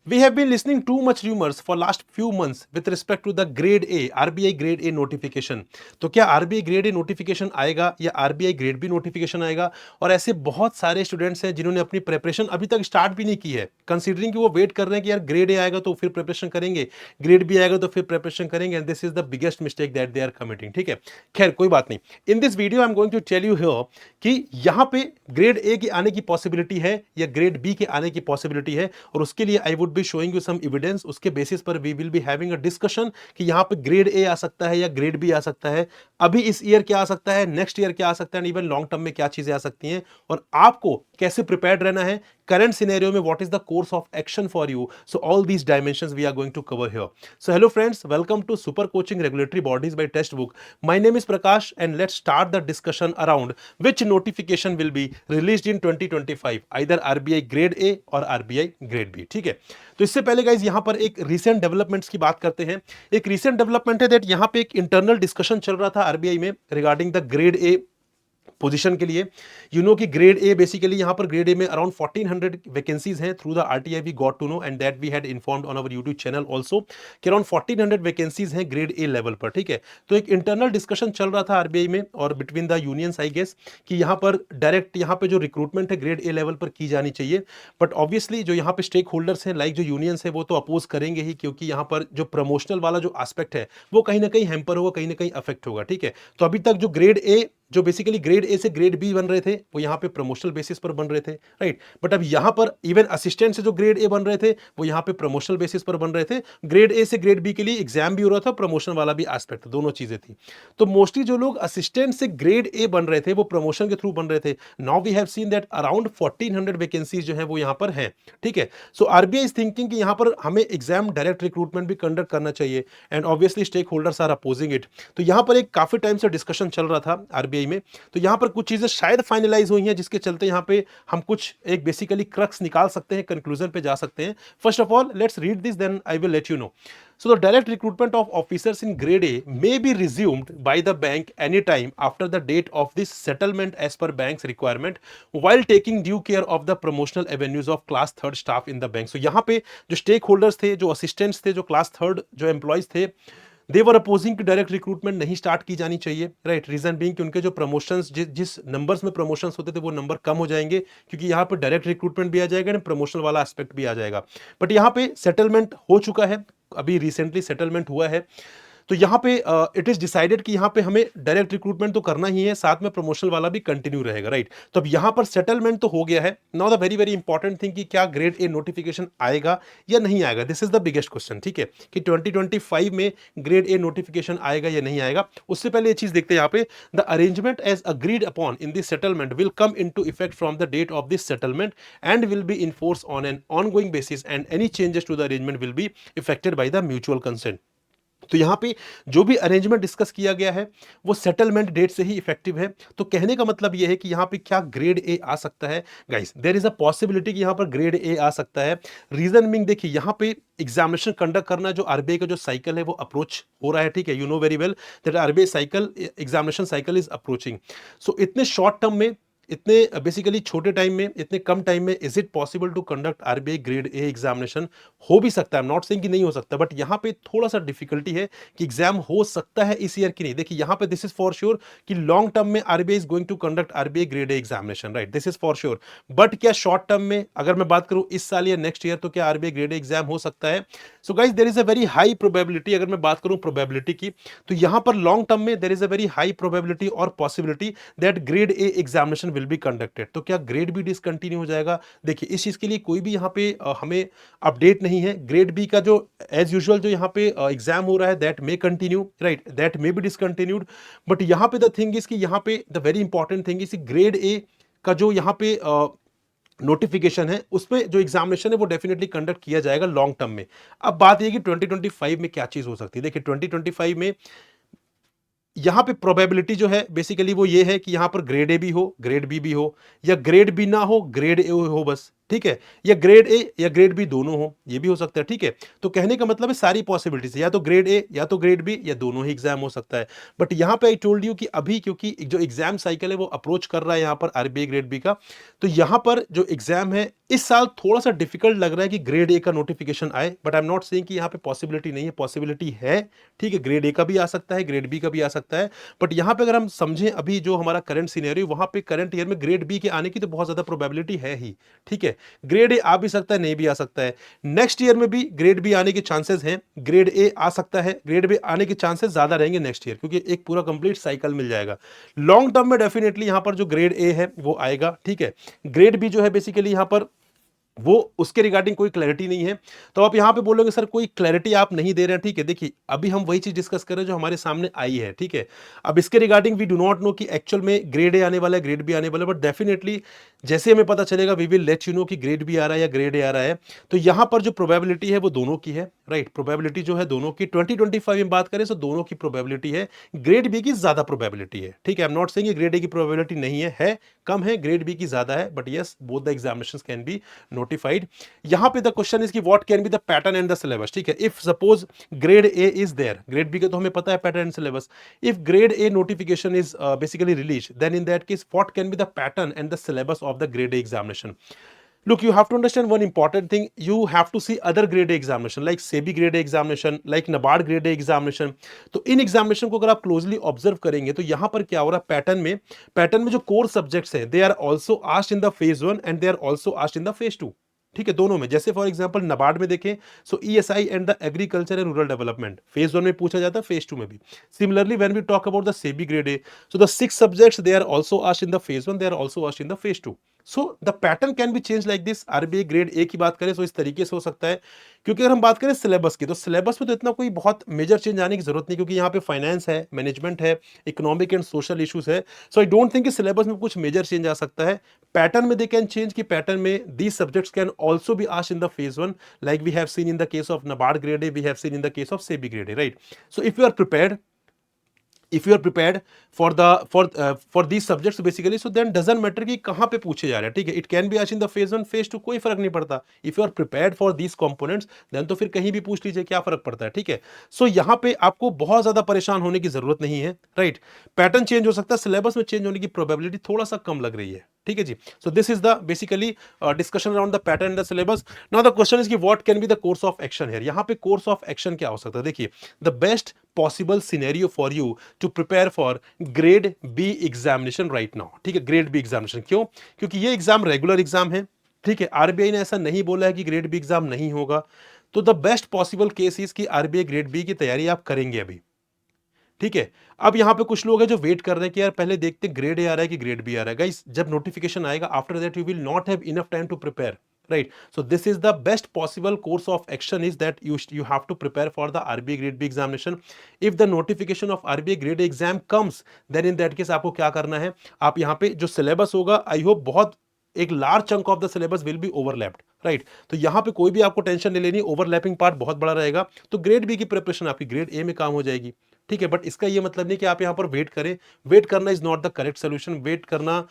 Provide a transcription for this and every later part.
We have been listening too much rumors for last few months with respect to the grade A, RBI grade A notification. तो क्या RBI grade A notification आएगा या RBI grade B notification आएगा? और ऐसे बहुत सारे students हैं जिन्होंने अपनी प्रिपरेशन अभी तक स्टार्ट भी नहीं की है, कंसीडरिंग कि वो वेट कर रहे हैं कि यार ग्रेड ए आएगा तो फिर प्रिपरेशन करेंगे, ग्रेड बी आएगा तो फिर प्रिपरेशन करेंगे, and this is the biggest mistake that they are committing. ठीक है, खैर कोई बात नहीं। In this video I am going to tell you here कि यहाँ पे ग्रेड ए के आने की पॉसिबिलिटी है या ग्रेड बी के आने की पॉसिबिलिटी है, और उसके लिए I would be showing you some evidence. उसके बेसिस पर we will be having a discussion कि यहाँ पे ग्रेड ए आ सकता है या ग्रेड बी आ सकता है, अभी इस ईयर क्या आ सकता है, नेक्स्ट ईयर क्या आ सकता है, इवन लॉन्ग टर्म में क्या चीजें आ सकती हैं, और आपको कैसे प्रिपेयर्ड रहना है करंट सिनेरियो में, what is the course of action for you. So all these dimensions we are going to cover here. So hello friends, welcome to super coaching regulatory bodies by text book. My name is Prakash and let's start the discussion around which notification will be released in 2025, either RBI grade A और RBI grade B। ठीक है, तो इससे पहले guys यहां पर एक recent developments की बात करते हैं। एक रीसेंट डेवलपमेंट है दैट यहां पे एक इंटरनल डिस्कशन चल रहा था आरबीआई में regarding the grade A position के लिए। यू नो कि ग्रेड ए बेसिकली यहां पर ग्रेड ए में अराउंड 1400 वैकेंसीज हैं। Through the RTI we got to know and that we had informed on our YouTube channel also कि around 1400 vacancies हैं grade A level पर। ठीक है, तो एक इंटरनल डिस्कशन चल रहा था आरबीआई में और between the unions I guess कि यहां पर डायरेक्ट यहां पे जो रिक्रूटमेंट है ग्रेड ए लेवल पर की जानी चाहिए। बट ऑब्वियसली जो यहां पे स्टेक होल्डर्स हैं लाइक जो यूनियंस है वो तो अपोज करेंगे ही, क्योंकि यहां पर जो प्रमोशनल वाला जो एस्पेक्ट है वो कहीं ना कहीं हैम्पर होगा, कहीं ना कहीं अफेक्ट होगा। ठीक है, तो अभी तक जो ग्रेड ए जो बेसिकली ग्रेड ए से ग्रेड बी बन रहे थे वो यहाँ पे प्रमोशनल बेसिस पर बन रहे थे, राइट। बट अब यहाँ पर इवन असिस्टेंट से जो ग्रेड ए बन रहे थे वो यहाँ पे प्रमोशनल बेसिस पर बन रहे थे। ग्रेड ए से ग्रेड बी के लिए एग्जाम भी हो रहा था, प्रमोशन वाला भी एस्पेक्ट, दोनों चीजें थी। तो मोस्टली जो लोग असिस्टेंट से ग्रेड ए बन रहे थे वो प्रमोशन के थ्रू बन रहे थे। Now we have seen that around 1400 vacancies जो है वो यहाँ पर है। ठीक है, सो आरबीआई इज थिंकिंग कि यहाँ पर हमें एग्जाम डायरेक्ट रिक्रूटमेंट भी कंडक्ट करना चाहिए, and obviously stake holders are opposing it. तो यहाँ पर एक काफी टाइम से डिस्कशन चल रहा था आरबीआई में। तो यहाँ पर कुछ चीजें शायद फाइनलाइज हुई हैं जिसके चलते यहाँ पे हम कुछ एक बेसिकली क्रक्स निकाल सकते हैं, कंक्लूजन पे जा सकते हैं। First of all let's read this, then I will let you know. So the direct recruitment of officers in grade A may be resumed by the bank anytime after the date of this settlement as per bank's requirement, while taking due care of the promotional avenues of class third staff in the bank। So यहाँ पे जो stake holders थे, जो assistants थे, जो class third जो employees थे, दे वर opposing कि डायरेक्ट रिक्रूटमेंट नहीं स्टार्ट की जानी चाहिए, राइट। रीजन बीइंग कि उनके जो प्रमोशंस जिस नंबर्स में प्रमोशंस होते थे वो नंबर कम हो जाएंगे, क्योंकि यहाँ पे डायरेक्ट रिक्रूटमेंट भी आ जाएगा एंड प्रमोशनल वाला एस्पेक्ट भी आ जाएगा। बट यहाँ पे सेटलमेंट हो चुका है, अभी रिसेंटली सेटलमेंट हुआ है। तो यहाँ पे इट इज डिसाइडेड कि यहाँ पे हमें डायरेक्ट रिक्रूटमेंट तो करना ही है, साथ में प्रमोशनल वाला भी कंटिन्यू रहेगा, राइट। तो अब यहाँ पर सेटलमेंट तो हो गया है। Now the very very important thing कि क्या ग्रेड ए नोटिफिकेशन आएगा या नहीं आएगा, this is the biggest question. ठीक है, कि 2025 में ग्रेड ए नोटिफिकेशन आएगा या नहीं आएगा। उससे पहले ये चीज देखते हैं यहाँ पे, the arrangement as agreed upon in this settlement will come into effect from the date of this settlement and will be enforce on an ongoing basis, and any changes to the arrangement will be effected by the mutual consent. तो यहां पे जो भी arrangement discuss किया गया है वो settlement date से ही इफेक्टिव है। तो कहने का मतलब यह है कि यहां पे क्या ग्रेड ए आ सकता है guys, there is a possibility कि यहां पर ग्रेड ए आ सकता है। रीजन मीन देखिए, यहां पे एग्जामिनेशन कंडक्ट करना जो आरबीआई का जो साइकिल है वो अप्रोच हो रहा है। ठीक है, you know very well that RBI cycle, examination cycle is approaching. So इतने शॉर्ट टर्म में, इतने बेसिकली छोटे टाइम में, इतने कम टाइम में is it possible to conduct RBI grade A examination? हो भी सकता है, नॉट सेइंग कि नहीं हो सकता, बट यहां पे थोड़ा सा डिफिकल्टी है कि एग्जाम हो सकता है इस ईयर की नहीं। देखिए यहां पे दिस इज फॉर श्योर कि लॉन्ग टर्म में RBI is going to conduct RBI grade A examination, right, this is for sure. But क्या शॉर्ट टर्म में अगर मैं बात करूं इस साल या नेक्स्ट ईयर, तो क्या आरबीआई ग्रेड ए एग्जाम हो सकता है? So guys there is a very high probability, अगर मैं बात करूं प्रोबेबिलिटी की, तो यहां पर लॉन्ग टर्म में there is a very high probability और possibility that grade A examination will be conducted. तो क्या ग्रेड बी डिसकंटिन्यू हो जाएगा? देखिए इस चीज के लिए कोई भी यहाँ पे हमें अपडेट नहीं है। ग्रेड बी का जो एज यूजुअल जो यहाँ पे एग्जाम हो रहा है that may continue, right, that may be discontinued. But यहाँ पे द थिंग इज कि यहाँ पे the very important thing is grade A का जो यहाँ पे नोटिफिकेशन है उसमें जो एग्जामिनेशन है वो डेफिनेटली कंडक्ट किया जाएगा लॉन्ग टर्म में। अब बात यह कि 2025 में क्या चीज हो सकती है। देखिए 2025 में यहां पे प्रोबेबिलिटी जो है बेसिकली वो ये है कि यहां पर ग्रेड ए भी हो, ग्रेड बी भी हो, या ग्रेड बी ना हो, ग्रेड ए हो बस। ठीक है, या ग्रेड ए या ग्रेड बी दोनों हो, ये भी हो सकता है। ठीक है, तो कहने का मतलब है सारी पॉसिबिलिटीज, या तो ग्रेड ए या तो ग्रेड बी या दोनों ही एग्जाम हो सकता है। बट यहाँ पे आई टोल्ड यू कि अभी क्योंकि जो एग्जाम साइकिल है वो अप्रोच कर रहा है यहाँ पर आरबीआई ग्रेड बी का, तो यहाँ पर जो एग्जाम है इस साल थोड़ा सा डिफिकल्ट लग रहा है कि ग्रेड ए का नोटिफिकेशन आए। But I am not saying कि यहाँ पे पॉसिबिलिटी नहीं है, पॉसिबिलिटी है। ठीक है, ग्रेड ए का भी आ सकता है, ग्रेड बी का भी आ सकता है। बट यहाँ पे अगर हम समझें अभी जो हमारा करंट सिनेरियो, वहां पे करंट ईयर में ग्रेड बी के आने की तो बहुत ज्यादा प्रोबेबिलिटी है ही। ठीक है, ग्रेड ए आ भी सकता है, नहीं भी आ सकता है। नेक्स्ट ईयर में भी ग्रेड बी आने के चांसेस हैं, ग्रेड ए आ सकता है, ग्रेड बी आने के चांसेस ज्यादा रहेंगे नेक्स्ट ईयर, क्योंकि एक पूरा कंप्लीट साइकिल मिल जाएगा। लॉन्ग टर्म में डेफिनेटली यहां पर जो ग्रेड ए है वो आएगा। ठीक है, ग्रेड बी जो है बेसिकली यहां पर वो उसके रिगार्डिंग कोई क्लैरिटी नहीं है। तो आप यहां पे बोलोगे सर कोई क्लैरिटी आप नहीं दे रहे हैं। ठीक है, देखिए अभी हम वही चीज डिस्कस कर रहे हैं जो हमारे सामने आई है। ठीक है, अब इसके regarding we do not know कि एक्चुअल में ग्रेड ए आने वाला है, ग्रेड बी आने वाला है, बट डेफिनेटली जैसे हमें पता चलेगा we will let you know कि ग्रेड बी आ रहा है या ग्रेड ए आ रहा है। तो यहां पर जो प्रोबेबिलिटी है वो दोनों की है। राइट, प्रोबेबिलिटी जो है दोनों की 2025 में बात करें तो दोनों की प्रोबेबिलिटी है, ग्रेड बी की ज्यादा प्रोबेबिलिटी है। ठीक है, I am not saying grade A की प्रोबेबिलिटी नहीं है, कम है, ग्रेड बी की ज्यादा है, but yes both the examinations can be notified. यहां पे द क्वेश्चन इज कि what can be the pattern and the syllabus. ठीक है, if suppose grade A is there, grade B का तो हमें पता है pattern and syllabus. If grade A notification is basically release, then in that case what can be the pattern and the syllabus of the grade A examination. Look, you have to understand one important thing. You have to see other grade A examination like SEBI grade A examination, like NABARD grade A examination. तो in examination को अगर आप closely observe करेंगे तो यहां पर क्या हो रहा है, पैटर्न में जो कोर सब्जेक्ट्स हैं they are also asked in the phase 1 and they are also asked in the phase 2। ठीक है, दोनों में। जैसे फॉर एग्जांपल नबार्ड में देखें, so ESI and the agriculture and rural development phase 1 में पूछा जाता है, फेज 2 में भी। Similarly when we talk about the SEBI grade A, so the 6 subjects they are also asked in the phase 1, they are also asked in the phase 2। So the pattern can be change like this. RBI grade A की बात करें तो इस तरीके से हो सकता है। क्योंकि अगर हम बात करें सिलेबस की, तो सिलेबस में तो इतना कोई बहुत मेजर चेंज आने की जरूरत नहीं, क्योंकि यहाँ पे फाइनेंस है, मैनेजमेंट है, इकोनॉमिक एंड सोशल इश्यूज है। सो आई डोंट थिंक कि सिलेबस में कुछ मेजर चेंज आ सकता है। पैटर्न में दे कैन चेंज, कि पैटर्न में these subjects can also be asked in the phase 1, like we have seen in the case of NABARD grade A, we have seen in the case of SEBI grade A, right? So if you are prepared for these subjects basically, so then doesn't matter कि कहाँ पे पूछे जा रहे हैं। ठीक है, it can be asked in the phase 1, phase 2, कोई फर्क नहीं पड़ता। if you are prepared for these components then तो फिर कहीं भी पूछ लीजिए, क्या फर्क पड़ता है। ठीक है, सो यहाँ पे आपको बहुत ज्यादा परेशान होने की जरूरत नहीं है। राइट, पैटर्न चेंज हो सकता है, सिलेबस में चेंज होने की प्रोबेबिलिटी थोड़ा सा कम लग रही है। ठीक है जी, so this is the basically discussion around the pattern and the syllabus. Now the question is कि what can be the course of action here. यहाँ पे कोर्स ऑफ एक्शन क्या हो सकता है, देखिए the best possible scenario for you to prepare for grade B examination right now. ठीक है, ग्रेड बी एग्जामिनेशन क्यों, क्योंकि ये एग्जाम रेगुलर एग्जाम है। ठीक है, आरबीआई ने ऐसा नहीं बोला है कि ग्रेड बी एग्जाम नहीं होगा। तो the best possible case is कि आरबीआई ग्रेड बी की तैयारी आप करेंगे अभी। ठीक है, अब यहां पे कुछ लोग हैं जो वेट कर रहे हैं कि यार पहले देखते ग्रेड ए आ रहा है कि ग्रेड बी आ रहा है। गाइस, जब नोटिफिकेशन आएगा after that you will not have enough time to prepare. Right, so this is the best possible course of action is that you have to prepare for the RBI grade B examination. If the notification of RBI grade A exam comes, then in that case आपको क्या करना है, आप यहाँ पे जो syllabus होगा, I hope बहुत एक large chunk of the syllabus will be overlapped. Right, तो यहाँ पे कोई भी आपको टेंशन नहीं लेनी, ओवरलैपिंग पार्ट बहुत बड़ा रहेगा, तो ग्रेड बी की प्रिपरेशन आपकी ग्रेड ए में काम हो जाएगी। ठीक है, बट इसका ये मतलब नहीं कि आप यहाँ पर वेट करें। वेट करना is not the correct solution. Wait करना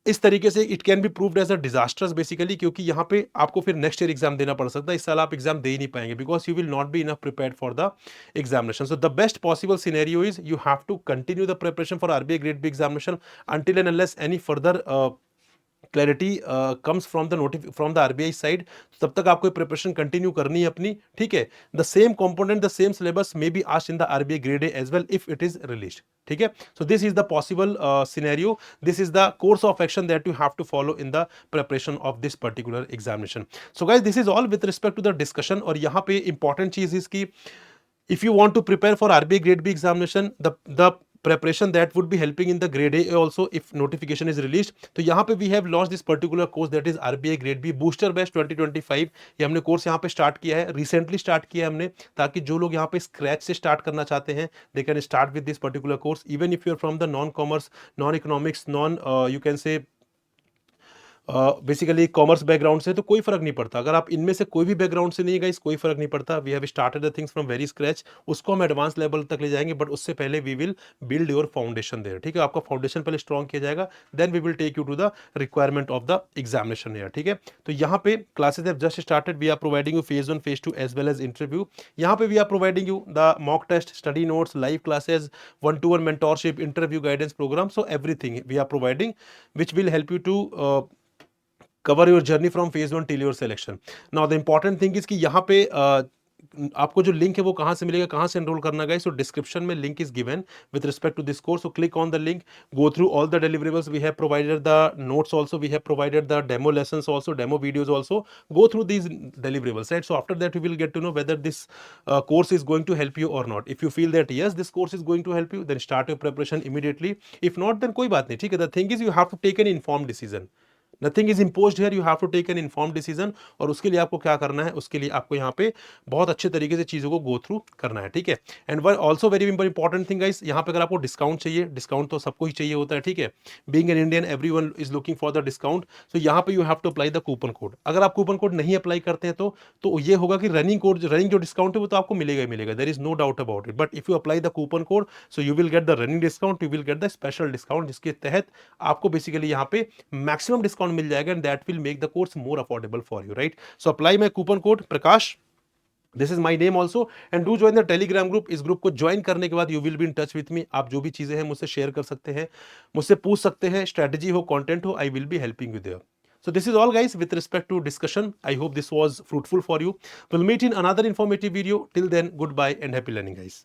इस तरीके से it can be proved as a disasters basically, क्योंकि यहाँ पे आपको फिर नेक्स्ट ईयर एग्जाम देना पड़ सकता है। इस साल आप एग्जाम दे ही नहीं पाएंगे, because you will not be enough prepared for the examination. So the best possible scenario is you have to continue the preparation for RBI grade B examination until and unless any further clarity comes from the RBI side. तब तक आपको preparation continue करनी है अपनी। ठीक है, the same component, the same syllabus may be asked in the RBI grade A as well if it is released. ठीक है, so this is the possible scenario, this is the course of action that you have to follow in the preparation of this particular examination. So guys, this is all with respect to the discussion. और यहाँ पे important चीज इसकी, if you want to prepare for RBI grade B examination, the preparation that would be helping in the grade A also if notification is released. तो यहाँ पे we have launched this particular course that is RBI grade B booster batch 2025। ये हमने course यहाँ पे start किया है, recently start किया है हमने, ताकि जो लोग यहाँ पे स्क्रैच से स्टार्ट करना चाहते हैं they can start with this particular course even if you are from the non commerce, non economics, non you can say basically commerce background से, तो कोई फर्क नहीं पड़ता। अगर आप इनमें से कोई भी बैकग्राउंड से नहीं है गाइस, कोई फर्क नहीं पड़ता। We have started the things from very scratch, उसको हम एडवांस लेवल तक ले जाएंगे, बट उससे पहले we will build your foundation there, ठीक है। आपका फाउंडेशन पहले स्ट्रॉन्ग किया जाएगा, then we will take you to the requirement of the examination year, ठीक है। तो यहाँ पे classes have just started, we are providing you phase 1 phase 2 as well as interview. यहाँ पे we are providing you the mock test, study notes, live classes, 1-to-1 mentorship, interview guidance program, so everything we are providing which will help you to cover your journey from phase 1 till your selection. Now the important thing is कि यहाँ पे आपको जो link है वो कहाँ से मिलेगा, कहाँ से एनरोल करना गाइस। सो डिस्क्रिप्शन में link is given with respect to this course, so click on the link, go through all the deliverables, we have provided the notes also, we have provided the demo lessons also, demo videos also, go through these deliverables, right? So after that you will get to know whether this course is going to help you or not. If you feel that yes, this course is going to help you, then start your preparation immediately. If not, then कोई बात नहीं, ठीक है। The thing is you have to take an informed decision. Nothing is imposed here, you have to take an inform decision. और उसके लिए आपको क्या करना है, उसके लिए आपको यहाँ पे बहुत अच्छे तरीके से चीज़ों को गो थ्रू करना है, ठीक है। And one also very important thing guys, यहाँ पे अगर आपको डिस्काउंट चाहिए, डिस्काउंट तो सबको ही चाहिए होता है, ठीक है। Being an Indian everyone is looking for the discount, so यहाँ पे you have to apply the coupon code. अगर आप कूपन कोड नहीं अप्लाई करते हैं तो ये होगा कि रनिंग जो डिस्काउंट है वो तो आपको मिलेगा ही मिलेगा, there is no doubt about it. But if you apply the coupon code, so you will get the running discount, you will get the special discount, जिसके तहत आपको बेसिकली यहाँ पे मैक्सिमम डिस्काउंट मिल जाएगा, and that will make the course more affordable for you, right? So apply my coupon code Prakash, this is my name also, and do join the Telegram group. इस group को join करने के बाद you will be in touch with me. आप जो भी चीजें हैं मुझसे शेयर कर सकते हैं, मुझसे पूछ सकते हैं, स्ट्रेटेजी हो, कंटेंट हो, I will be helping you there. So this is all guys with respect to discussion. I hope this was fruitful for you. We'll meet in another informative video. Till then, goodbye and happy learning guys.